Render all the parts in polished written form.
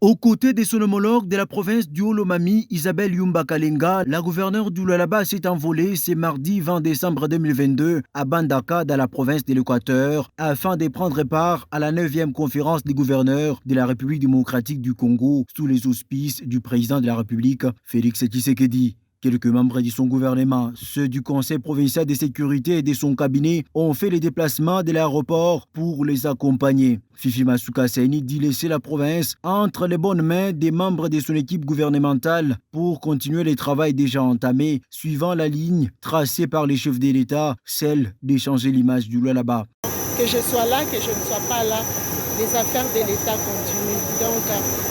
Aux côtés de son homologue de la province du Haut-Lomami, Isabelle Yumba Kalenga, la gouverneure du Lualaba s'est envolée ce mardi 20 décembre 2022 à Bandaka, dans la province de l'Équateur, afin de prendre part à la 9e conférence des gouverneurs de la République démocratique du Congo, sous les auspices du président de la République, Félix Tshisekedi. Quelques membres de son gouvernement, ceux du Conseil provincial de sécurité et de son cabinet, ont fait les déplacements de l'aéroport pour les accompagner. Fifi Masuka Saini dit laisser la province entre les bonnes mains des membres de son équipe gouvernementale pour continuer le travail déjà entamé, suivant la ligne tracée par les chefs de l'État, celle d'échanger l'image du Lualaba. Que je sois là, que je ne sois pas là, les affaires de l'État continuent. Donc,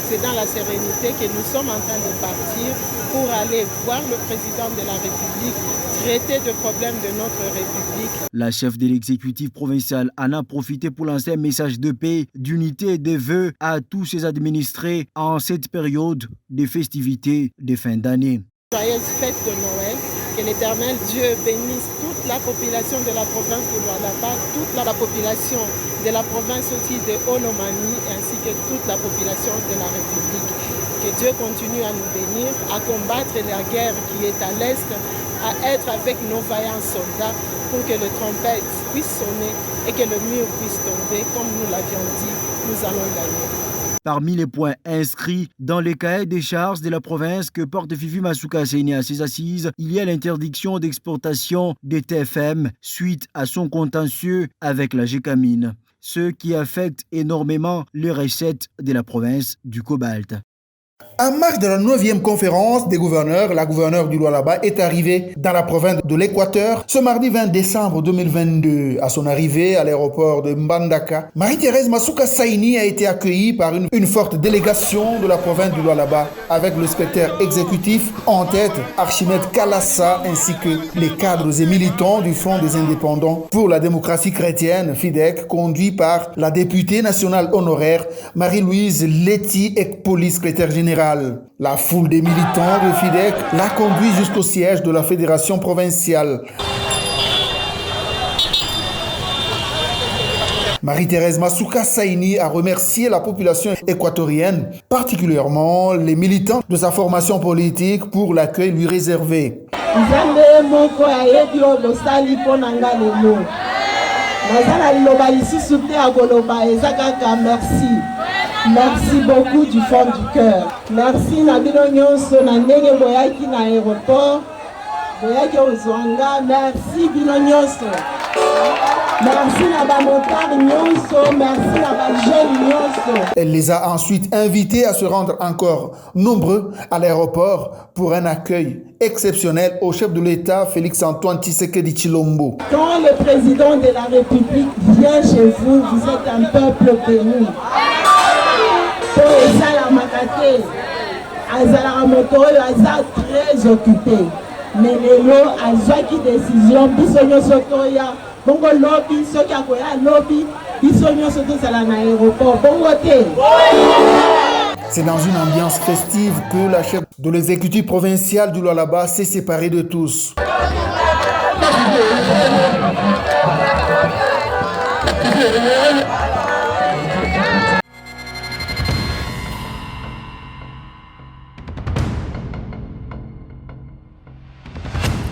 c'est dans la sérénité que nous sommes en train de partir pour aller voir le président de la République, traiter de problèmes de notre République. La chef de l'exécutif provincial en a profité pour lancer un message de paix, d'unité et de vœux à tous ses administrés en cette période de festivités de fin d'année. Joyeuse fête de Noël, que l'Éternel Dieu bénisse toute la population de la province de Lualaba, toute la population de la province aussi de Haut-Lomami, ainsi que toute la population de la République. Que Dieu continue à nous bénir, à combattre la guerre qui est à l'Est, à être avec nos vaillants soldats pour que le trompette puisse sonner et que le mur puisse tomber. Comme nous l'avions dit, nous allons gagner. Parmi les points inscrits dans les cahiers des charges de la province que porte Fifi Masuka Saini à ses assises, il y a l'interdiction d'exportation des TFM suite à son contentieux avec la Gécamine, ce qui affecte énormément les recettes de la province du cobalt. En marge de la 9e conférence des gouverneurs, la gouverneure du Lualaba est arrivée dans la province de l'Équateur ce mardi 20 décembre 2022. À son arrivée à l'aéroport de Mbandaka, Marie-Thérèse Masuka Saini a été accueillie par une forte délégation de la province du Lualaba avec le secrétaire exécutif en tête, Archimède Kalassa, ainsi que les cadres et militants du Front des indépendants pour la démocratie chrétienne, FIDEC, conduit par la députée nationale honoraire Marie-Louise Letty Ekpoli, secrétaire général. La foule des militants de FIDEC l'a conduit jusqu'au siège de la fédération provinciale. Marie-Thérèse Masuka Saini a remercié la population équatorienne, particulièrement les militants de sa formation politique, pour l'accueil lui réservé. Merci beaucoup du fond du cœur. Merci Nabino Nyonso na ndenge boyaki na aéroport. Boyaki ozwanga. Merci Bino Nyonso. Merci na ba motard Nyonso. Merci na ba jeune Nyonso. Elle les a ensuite invités à se rendre encore nombreux à l'aéroport pour un accueil exceptionnel au chef de l'État, Félix-Antoine Tshisekedi Tshilombo. Quand le président de la République vient chez vous, vous êtes un peuple béni. Très occupé. Mais Lélo a qui décision, bisogno sotoya, bongo lobby, sokia koya lobby, bisogno soto sala na aéroport, bongo te. C'est dans une ambiance festive que la chef de l'exécutif provincial du Lualaba s'est séparée de tous.